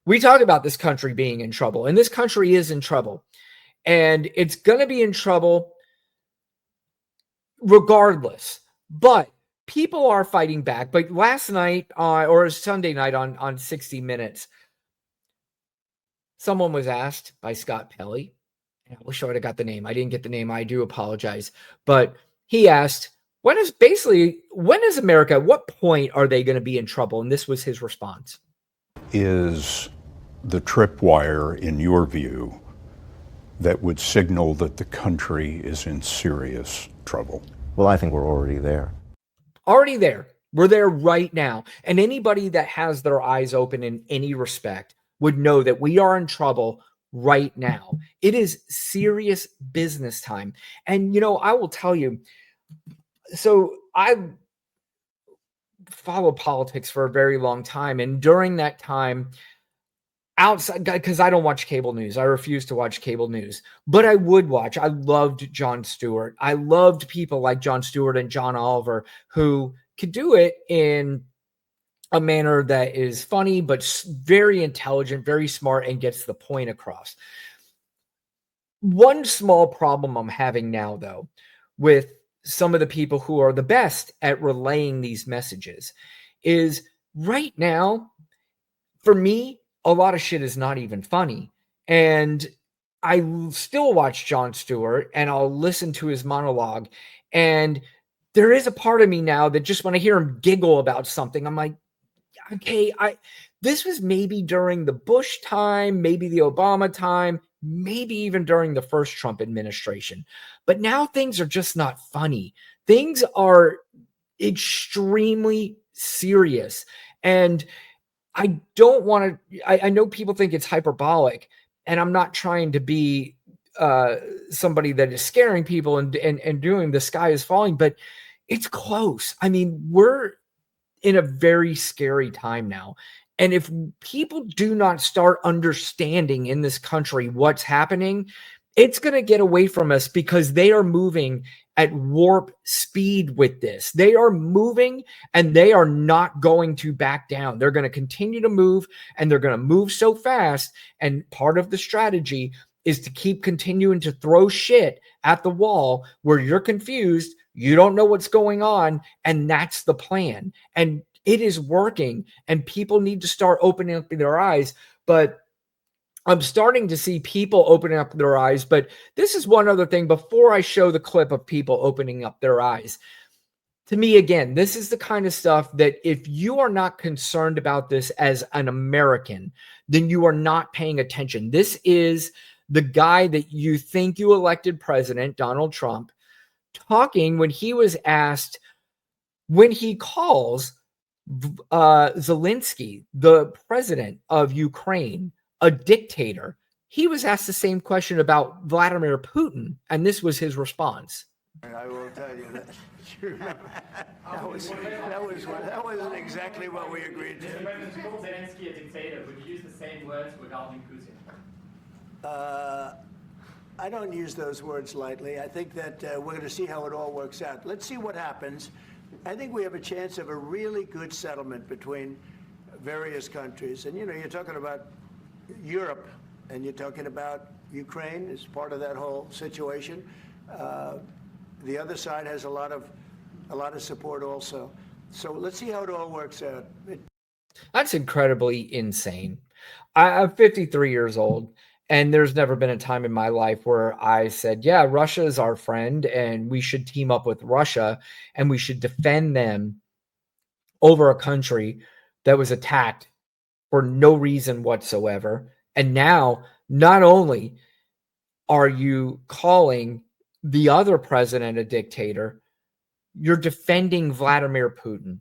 We talk about this country being in trouble, and this country is in trouble, and it's going to be in trouble regardless. But people are fighting back. But last night, or Sunday night on 60 Minutes, someone was asked by Scott Pelley. I wish I would have got the name. I didn't get the name. I do apologize. But he asked, when is America, at what point are they going to be in trouble? And this was his response. Is the tripwire, in your view, that would signal that the country is in serious trouble? Well, I think we're already there. Already there. We're there right now. And anybody that has their eyes open in any respect would know that we are in trouble right now. It is serious business time. And, I will tell you, so I followed politics for a very long time. And during that time, outside, because I don't watch cable news. I refuse to watch cable news, but I would watch. I loved Jon Stewart. I loved people like Jon Stewart and John Oliver who could do it in a manner that is funny, but very intelligent, very smart, and gets the point across. One small problem I'm having now, though, with some of the people who are the best at relaying these messages is right now, for me, a lot of shit is not even funny. And I still watch Jon Stewart and I'll listen to his monologue. And there is a part of me now that just when I hear him giggle about something, I'm like, okay, this was maybe during the Bush time, maybe the Obama time, maybe even during the first Trump administration. But now things are just not funny. Things are extremely serious. And I don't want to, I know people think it's hyperbolic, and I'm not trying to be somebody that is scaring people and doing the sky is falling, but it's close. I mean, we're in a very scary time now. And if people do not start understanding in this country what's happening, it's going to get away from us because they are moving at warp speed with this. They are moving and they are not going to back down. They're going to continue to move, and they're going to move so fast. And part of the strategy is to keep continuing to throw shit at the wall where you're confused, you don't know what's going on, and that's the plan. And it is working, and people need to start opening up their eyes. But I'm starting to see people opening up their eyes. But this is one other thing before I show the clip of people opening up their eyes. To me, again, this is the kind of stuff that if you are not concerned about this as an American, then you are not paying attention. This is the guy that you think you elected president, Donald Trump, talking when he was asked, when he calls Zelensky, the president of Ukraine, a dictator, he was asked the same question about Vladimir Putin, and this was his response. And I will tell you that you remember, that wasn't exactly what we agreed to. When you call Zelensky a dictator, would you use the same words regarding Putin? I don't use those words lightly. I think that we're going to see how it all works out. Let's see what happens. I think we have a chance of a really good settlement between various countries. And, you're talking about Europe, and you're talking about Ukraine as part of that whole situation. The other side has a lot of support also. So let's see how it all works out. That's incredibly insane. I'm 53 years old, and there's never been a time in my life where I said, yeah, Russia is our friend, and we should team up with Russia, and we should defend them over a country that was attacked for no reason whatsoever. And now, not only are you calling the other president a dictator, you're defending Vladimir Putin.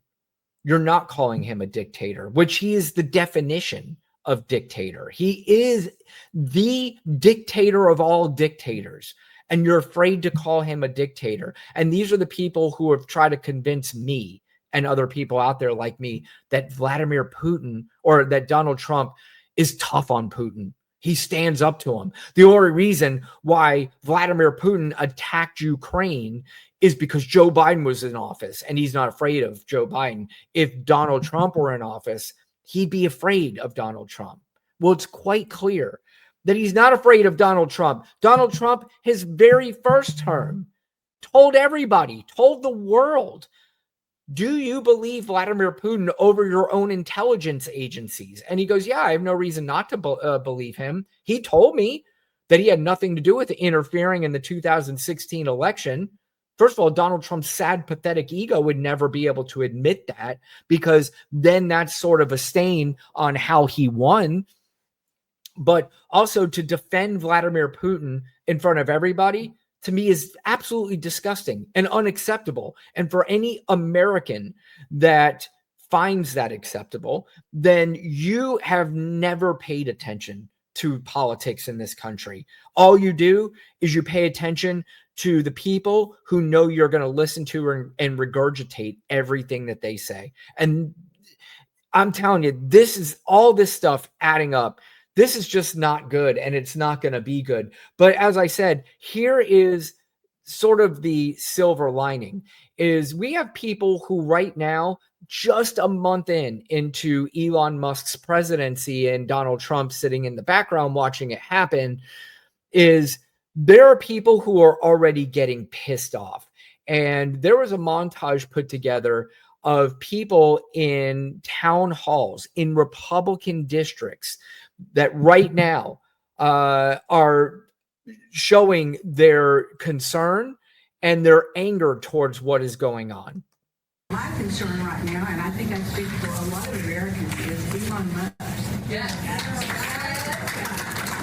You're not calling him a dictator, which he is the definition of dictator. He is the dictator of all dictators, and you're afraid to call him a dictator. And these are the people who have tried to convince me and other people out there like me that Vladimir Putin, or that Donald Trump, is tough on Putin. He stands up to him. The only reason why Vladimir Putin attacked Ukraine is because Joe Biden was in office, and he's not afraid of Joe Biden. If Donald Trump were in office, he'd be afraid of Donald Trump. Well, it's quite clear that he's not afraid of Donald Trump. Donald Trump, his very first term, told everybody, told the world, do you believe Vladimir Putin over your own intelligence agencies? And he goes, yeah, I have no reason not to believe him. He told me that he had nothing to do with interfering in the 2016 election. First of all, Donald Trump's sad, pathetic ego would never be able to admit that, because then that's sort of a stain on how he won. But also to defend Vladimir Putin in front of everybody, to me, is absolutely disgusting and unacceptable. And for any American that finds that acceptable, then you have never paid attention to politics in this country. All you do is you pay attention to the people who know you're going to listen to and regurgitate everything that they say. And I'm telling you, this is all this stuff adding up. This is just not good, and it's not going to be good. But as I said, here is sort of the silver lining, is we have people who right now, just a month into Elon Musk's presidency and Donald Trump sitting in the background watching it happen, is there are people who are already getting pissed off. And there was a montage put together of people in town halls in Republican districts that right now are showing their concern and their anger towards what is going on. My concern right now, and I think I speak for a lot of Americans, is Elon Musk.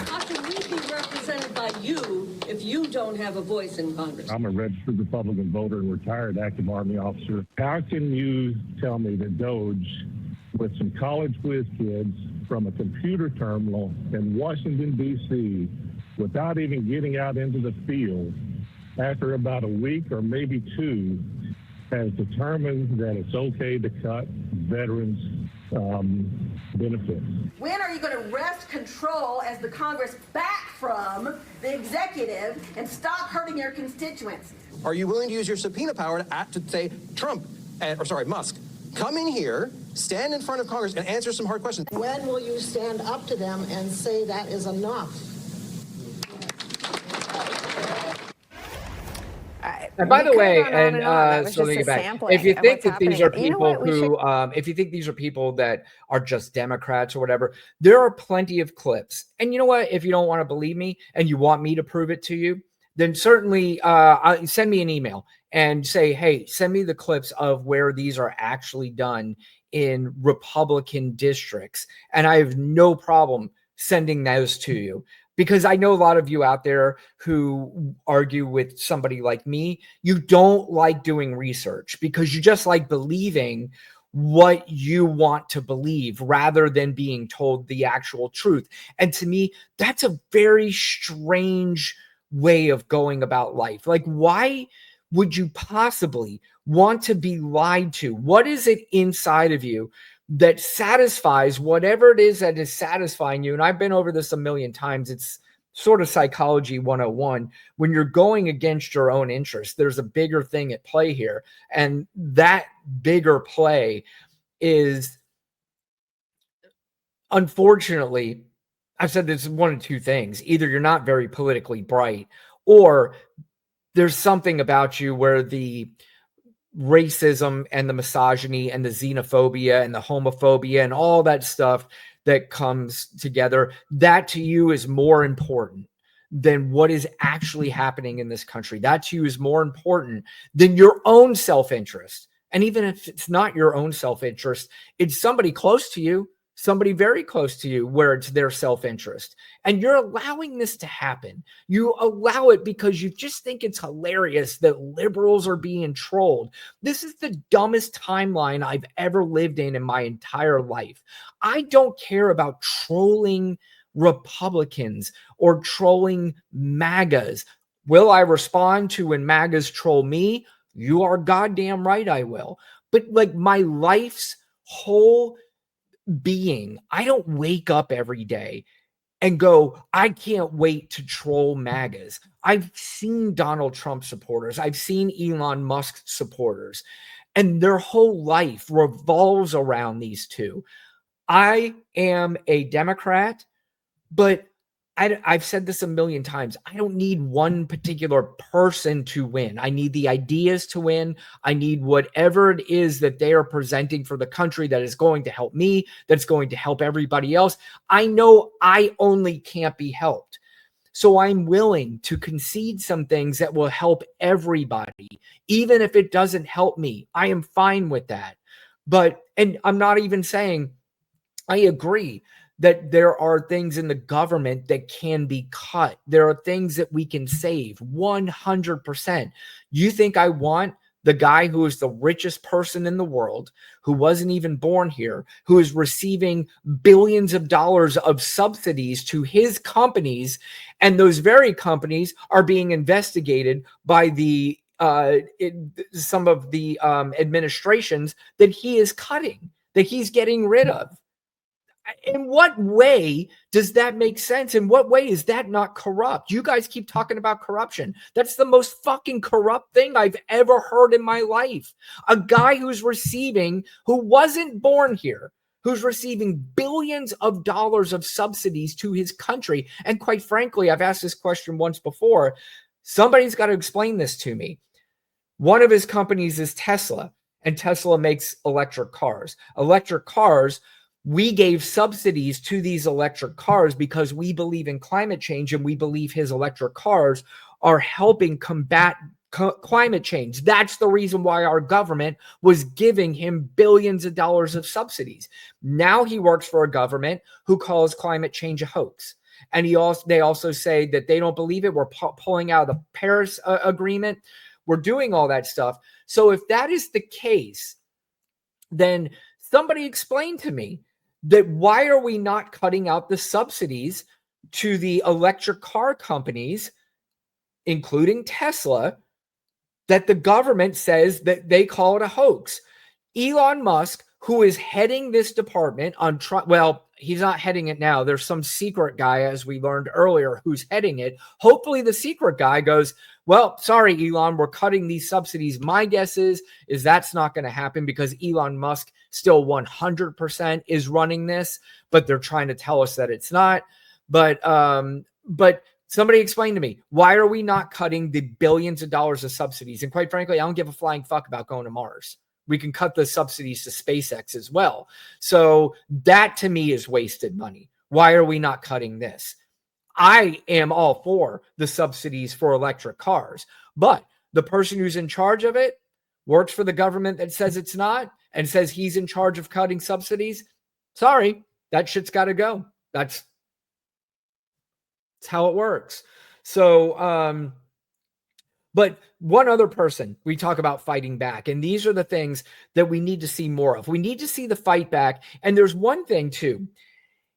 How can we be represented by you if you don't have a voice in Congress? I'm a registered Republican voter and retired active Army officer. How can you tell me that Doge, with some college whiz kids from a computer terminal in Washington, D.C., without even getting out into the field, after about a week or maybe two, has determined that it's okay to cut veterans' benefits? When are you going to wrest control as the Congress back from the executive and stop hurting your constituents? Are you willing to use your subpoena power to say, Musk, come in here, stand in front of Congress, and answer some hard questions? When will you stand up to them and say that is enough? And by the way, if you think that these are people who, if you think these are people that are just Democrats or whatever, there are plenty of clips. And you know what? If you don't want to believe me and you want me to prove it to you, then certainly send me an email and say, hey, send me the clips of where these are actually done in Republican districts. And I have no problem sending those to you. Because I know a lot of you out there who argue with somebody like me, you don't like doing research because you just like believing what you want to believe rather than being told the actual truth. And to me, that's a very strange way of going about life. Like, why would you possibly want to be lied to? What is it inside of you that satisfies whatever it is that is satisfying you? And I've been over this a million times. It's sort of psychology 101. When you're going against your own interest, there's a bigger thing at play here. And that bigger play is, unfortunately, I've said this, one of two things. Either you're not very politically bright, or there's something about you where the racism and the misogyny and the xenophobia and the homophobia and all that stuff that comes together, that to you is more important than what is actually happening in this country. That to you is more important than your own self-interest. And even if it's not your own self-interest, it's somebody close to you, somebody very close to you, where it's their self-interest. And you're allowing this to happen. You allow it because you just think it's hilarious that liberals are being trolled. This is the dumbest timeline I've ever lived in my entire life. I don't care about trolling Republicans or trolling MAGAs. Will I respond to when MAGAs troll me? You are goddamn right I will. But like, my life's whole being, I don't wake up every day and go, I can't wait to troll MAGAs. I've seen Donald Trump supporters. I've seen Elon Musk supporters, and their whole life revolves around these two. I am a Democrat, but I've said this a million times. I don't need one particular person to win. I need the ideas to win. I need whatever it is that they are presenting for the country that is going to help me, that's going to help everybody else. I know I only can't be helped. So I'm willing to concede some things that will help everybody, even if it doesn't help me. I am fine with that. And I'm not even saying I agree that there are things in the government that can be cut. There are things that we can save 100%. You think I want the guy who is the richest person in the world, who wasn't even born here, who is receiving billions of dollars of subsidies to his companies, and those very companies are being investigated by some of the administrations that he is cutting, that he's getting rid of? In what way does that make sense? In what way is that not corrupt? You guys keep talking about corruption. That's the most fucking corrupt thing I've ever heard in my life. A guy who wasn't born here, who's receiving billions of dollars of subsidies to his country. And quite frankly, I've asked this question once before. Somebody's got to explain this to me. One of his companies is Tesla, and Tesla makes electric cars. Electric cars, we gave subsidies to these electric cars because we believe in climate change, and we believe his electric cars are helping combat climate change. That's the reason why our government was giving him billions of dollars of subsidies. Now he works for a government who calls climate change a hoax. And they also say that they don't believe it. We're pulling out of the Paris Agreement. We're doing all that stuff. So if that is the case, then somebody explain to me that why are we not cutting out the subsidies to the electric car companies, including Tesla, that the government says that they call it a hoax? Elon Musk, who is heading this department well, he's not heading it now. There's some secret guy, as we learned earlier, who's heading it. Hopefully the secret guy goes, well, sorry, Elon, we're cutting these subsidies. My guess is that's not going to happen because Elon Musk still 100% is running this, but they're trying to tell us that it's not. But somebody explain to me, why are we not cutting the billions of dollars of subsidies? And quite frankly, I don't give a flying fuck about going to Mars. We can cut the subsidies to SpaceX as well. So that to me is wasted money. Why are we not cutting this? I am all for the subsidies for electric cars, but the person who's in charge of it works for the government that says it's not and says he's in charge of cutting subsidies. Sorry, that shit's got to go. That's how it works. So, but one other person, we talk about fighting back, and these are the things that we need to see more of. We need to see the fight back. And there's one thing too,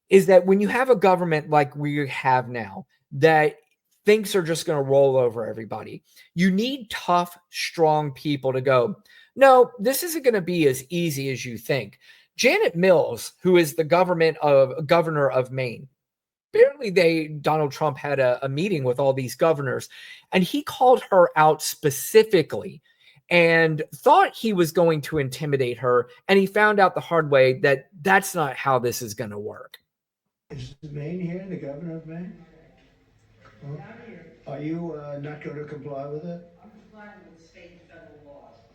is that when you have a government like we have now that thinks are just going to roll over everybody, you need tough, strong people to go, no, this isn't going to be as easy as you think. Janet Mills, who is the governor of Maine, Donald Trump had a meeting with all these governors, and he called her out specifically and thought he was going to intimidate her. And he found out the hard way that that's not how this is going to work. Is Maine here, the governor of Maine? Well, are you not going to comply with it? I'm complying with the state and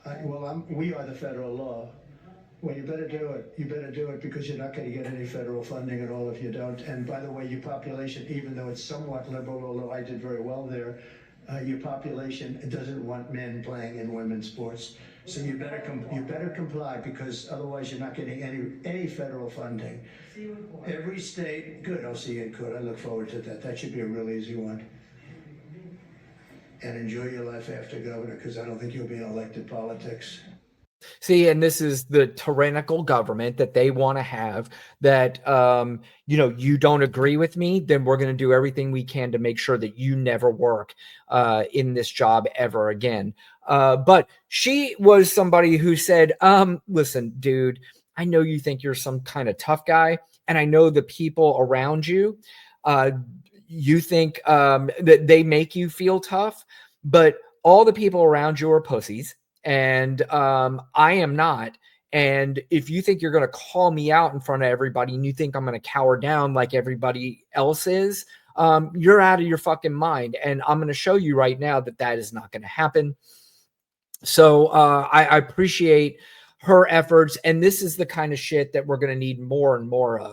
federal laws. We are the federal law. Well, you better do it. You better do it because you're not going to get any federal funding at all if you don't. And by the way, your population, even though it's somewhat liberal, although I did very well there, your population doesn't want men playing in women's sports. So you better comply because otherwise you're not getting any federal funding. See you in court. Every state, good. I'll see you in court. I look forward to that. That should be a real easy one. And enjoy your life after governor because I don't think you'll be in elected politics. See, and this is the tyrannical government that they want to have, that, you don't agree with me, then we're going to do everything we can to make sure that you never work in this job ever again. But she was somebody who said, listen, dude, I know you think you're some kind of tough guy, and I know the people around you, you think that they make you feel tough, but all the people around you are pussies. And I am not. And if you think you're going to call me out in front of everybody and you think I'm going to cower down like everybody else is, you're out of your fucking mind. And I'm going to show you right now that that is not going to happen. So I appreciate her efforts. And this is the kind of shit that we're going to need more and more of.